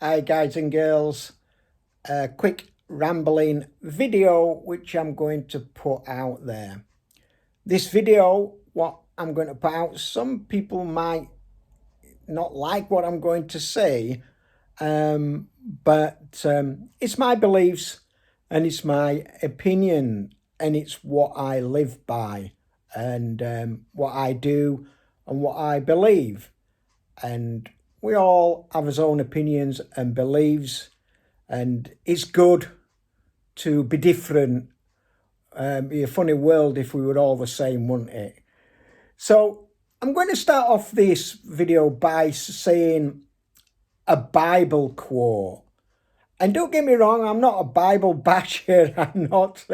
Hi guys and girls, a quick rambling video which I'm going to put out there. This video, what I'm going to put out, some people might not like what I'm going to say, but it's my beliefs and it's my opinion and it's what I live by and what I do and what I believe. And we all have our own opinions and beliefs, and it's good to be different. It'd be a funny world if we were all the same, wouldn't it? So I'm going to start off this video by saying a Bible quote. And don't get me wrong, I'm not a Bible basher. I'm not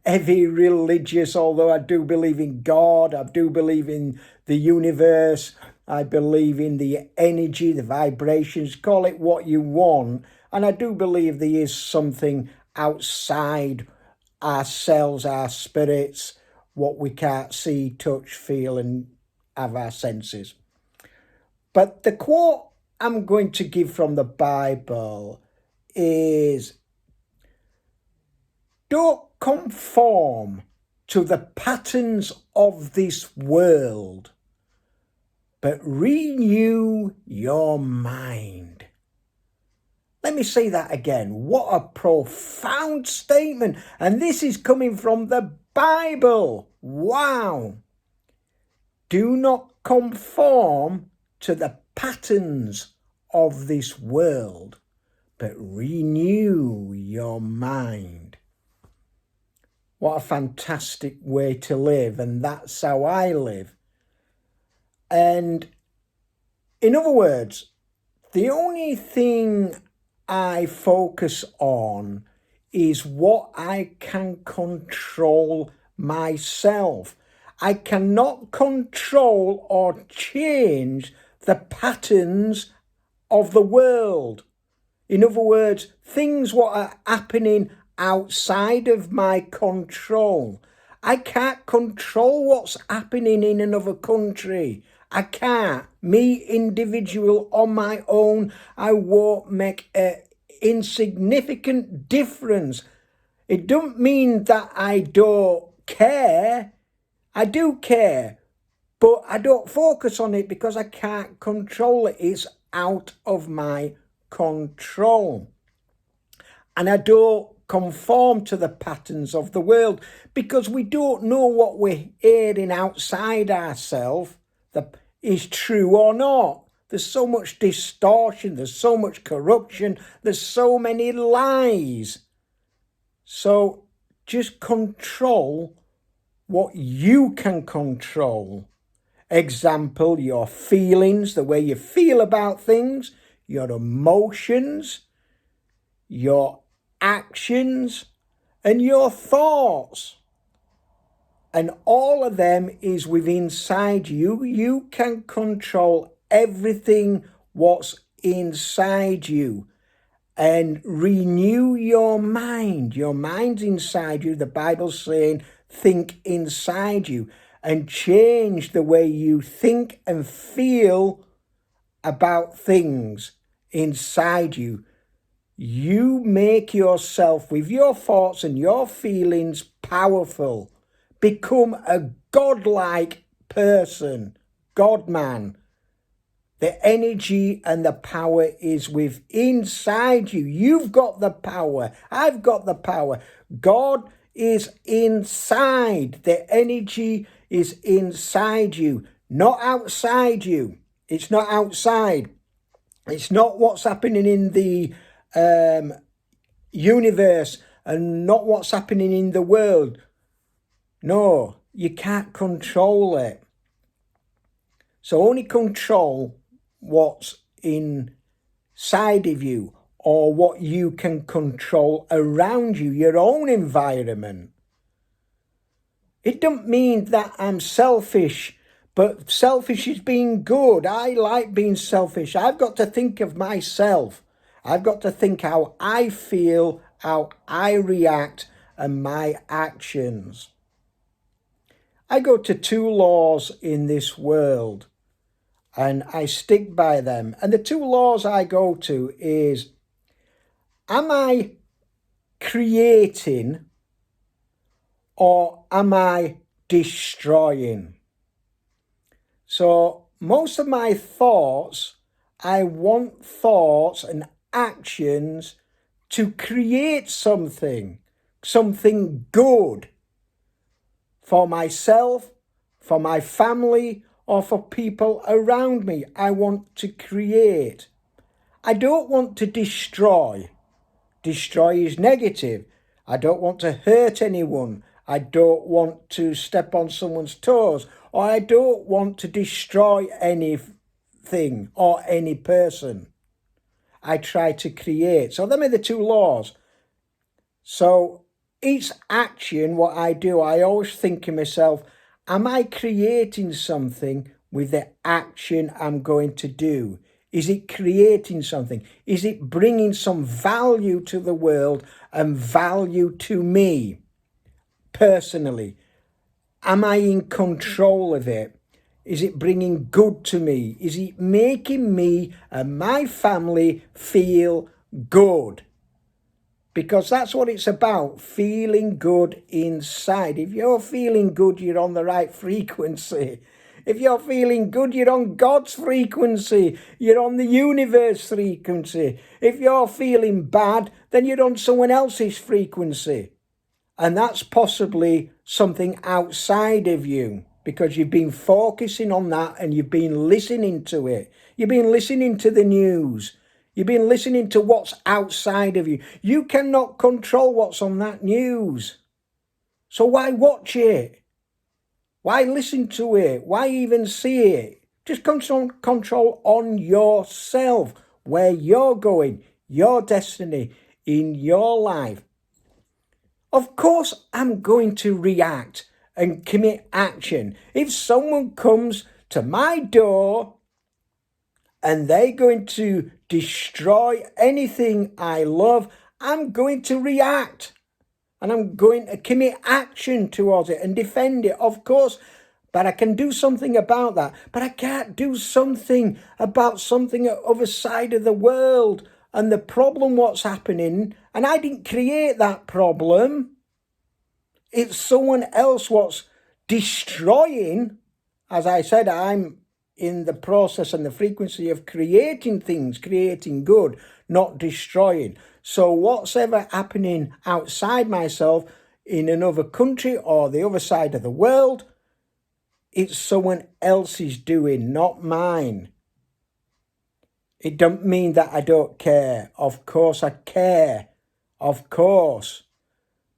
heavy religious, although I do believe in God. I do believe in the universe. I believe in the energy, the vibrations, call it what you want. And I do believe there is something outside ourselves, our spirits, what we can't see, touch, feel, and have our senses. But the quote I'm going to give from the Bible is, don't conform to the patterns of this world, but renew your mind. Let me say that again. What a profound statement. And this is coming from the Bible. Wow. Do not conform to the patterns of this world, but renew your mind. What a fantastic way to live, and that's how I live. And in other words, the only thing I focus on is what I can control myself. I cannot control or change the patterns of the world. In other words, things what are happening outside of my control. I can't control what's happening in another country. I can't. Me, individual, on my own, I won't make an insignificant difference. It don't mean that I don't care. I do care, but I don't focus on it because I can't control it. It's out of my control. And I don't conform to the patterns of the world because we don't know what we're hearing outside ourselves that is true or not. There's so much distortion, there's so much corruption, there's so many lies. So just control what you can control. Example, your feelings, the way you feel about things, your emotions, your actions, and your thoughts. And all of them is within inside you. You can control everything what's inside you. And renew your mind. Your mind's inside you. The Bible's saying, think inside you. And change the way you think and feel about things inside you. You make yourself, with your thoughts and your feelings, powerful. Become a godlike person, God-man. The energy and the power is inside you. You've got the power. I've got the power. God is inside. The energy is inside you, not outside you. It's not outside. It's not what's happening in the universe and not what's happening in the world. No, you can't control it. So only control what's inside of you or what you can control around you, your own environment. It don't mean that I'm selfish, but selfish is being good. I like being selfish. I've got to think of myself. I've got to think how I feel, how I react, and my actions. I go to 2 laws in this world, and I stick by them. And the 2 laws I go to is Am I creating or am I destroying? So most of my thoughts, I want thoughts and actions to create something good for myself, for my family, or for people around me. I want to create. I don't want to destroy. Destroy is negative. I don't want to hurt anyone. I don't want to step on someone's toes, or I don't want to destroy anything or any person. I try to create. So them are the two laws. So each action, what I do, I always think to myself, am I creating something with the action I'm going to do? Is it creating something? Is it bringing some value to the world and value to me personally? Am I in control of it? Is it bringing good to me? Is it making me and my family feel good? Because that's what it's about, feeling good inside. If you're feeling good, you're on the right frequency. If you're feeling good, you're on God's frequency. You're on the universe frequency. If you're feeling bad, then you're on someone else's frequency. And that's possibly something outside of you because you've been focusing on that and you've been listening to it. You've been listening to the news. You've been listening to what's outside of you. You cannot control what's on that news. So why watch it? Why listen to it? Why even see it? Just control on yourself, where you're going, your destiny in your life. Of course, I'm going to react and commit action. If someone comes to my door and they're going to destroy anything I love, I'm going to react and I'm going to commit action towards it and defend it, of course. But I can do something about that. But I can't do something about something at the other side of the world and the problem what's happening. And I didn't create that problem. It's someone else what's destroying. As I said, I'm in the process and the frequency of creating things, creating good, not destroying. So what's ever happening outside myself in another country or the other side of the world, it's someone else's doing, not mine. It don't mean that I don't care. Of course I care. Of course.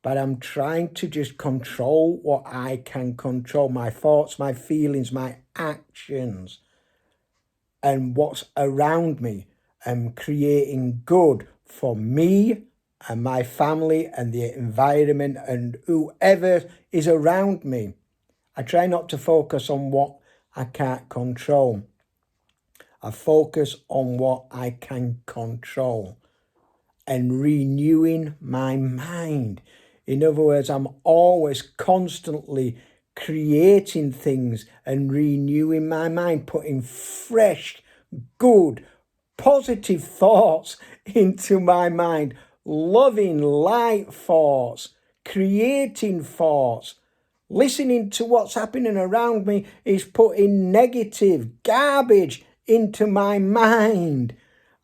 But I'm trying to just control what I can control. My thoughts, my feelings, my actions. And what's around me. I'm creating good for me and my family and the environment and whoever is around me. I try not to focus on what I can't control. I focus on what I can control and renewing my mind. In other words, I'm always constantly creating things and renewing my mind, putting fresh, good, positive thoughts into my mind, loving, light thoughts, creating thoughts. Listening to what's happening around me is putting negative garbage into my mind.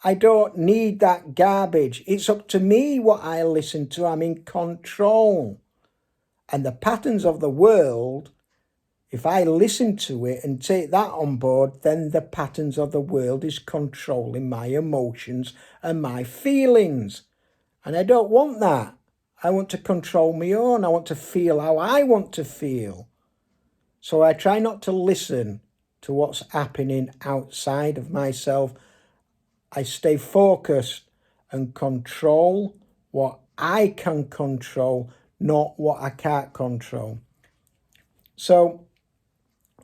I don't need that garbage. It's up to me what I listen to. I'm in control. And the patterns of the world, if I listen to it and take that on board, then the patterns of the world is controlling my emotions and my feelings. And I don't want that. I want to control my own. I want to feel how I want to feel. So I try not to listen to what's happening outside of myself. I stay focused and control what I can control, not what I can't control. So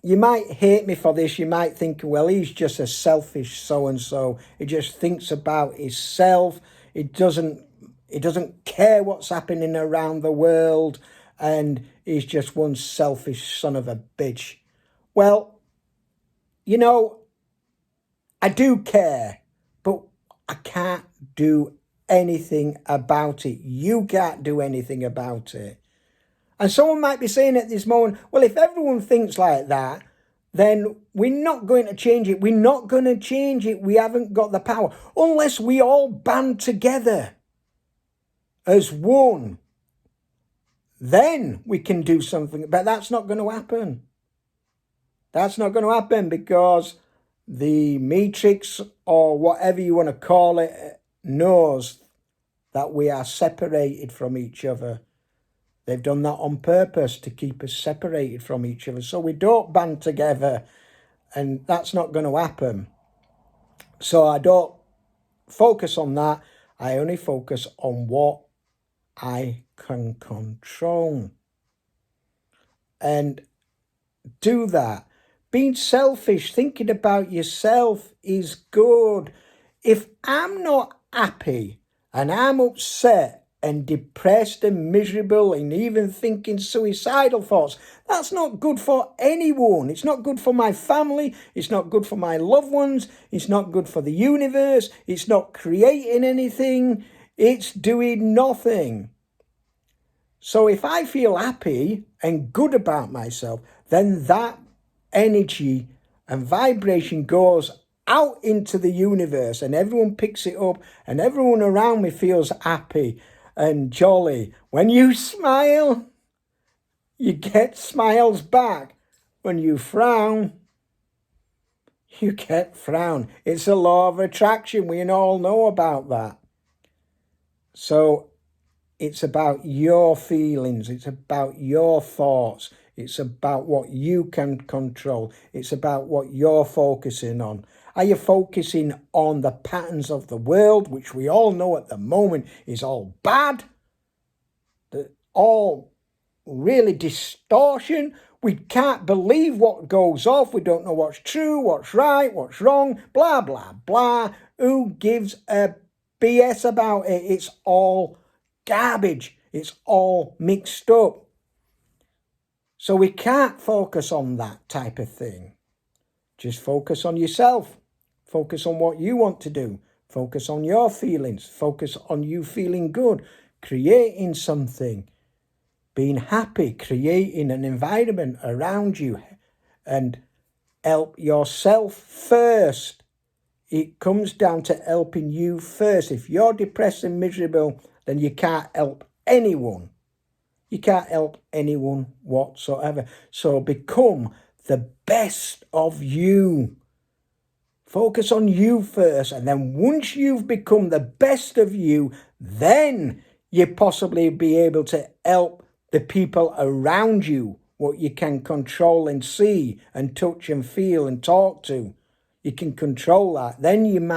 you might hate me for this. You might think, well, he's just a selfish so-and-so. He just thinks about himself. He doesn't care what's happening around the world. And he's just one selfish son of a bitch. Well, you know, I do care, but I can't do anything about it. You can't do anything about it. And someone might be saying at this moment, well, if everyone thinks like that, then we're not going to change it. We're not going to change it. We haven't got the power. Unless we all band together as one, then we can do something. But that's not going to happen. That's not going to happen because the matrix, or whatever you want to call it, knows that we are separated from each other. They've done that on purpose to keep us separated from each other. So we don't band together, and that's not going to happen. So I don't focus on that. I only focus on what I can control. And do that. Being selfish, thinking about yourself is good. If I'm not happy and I'm upset and depressed and miserable and even thinking suicidal thoughts, that's not good for anyone. It's not good for my family. It's not good for my loved ones. It's not good for the universe. It's not creating anything. It's doing nothing. So if I feel happy and good about myself, then that energy and vibration goes out into the universe and everyone picks it up and everyone around me feels happy and jolly. When you smile, you get smiles back. When you frown, you get frown. It's a law of attraction. We all know about that. So it's about your feelings. It's about your thoughts. It's about what you can control. It's about what you're focusing on. Are you focusing on the patterns of the world, which we all know at the moment is all bad? All really distortion. We can't believe what goes off. We don't know what's true, what's right, what's wrong, blah, blah, blah. Who gives a BS about it? It's all garbage. It's all mixed up. So we can't focus on that type of thing. Just focus on yourself. Focus on what you want to do. Focus on your feelings. Focus on you feeling good, creating something, being happy, creating an environment around you, and help yourself first. It comes down to helping you first. If you're depressed and miserable, then you can't help anyone. You can't help anyone whatsoever. So become the best of you. Focus on you first. And then once you've become the best of you, then you possibly be able to help the people around you, what you can control and see and touch and feel and talk to. You can control that. Then you might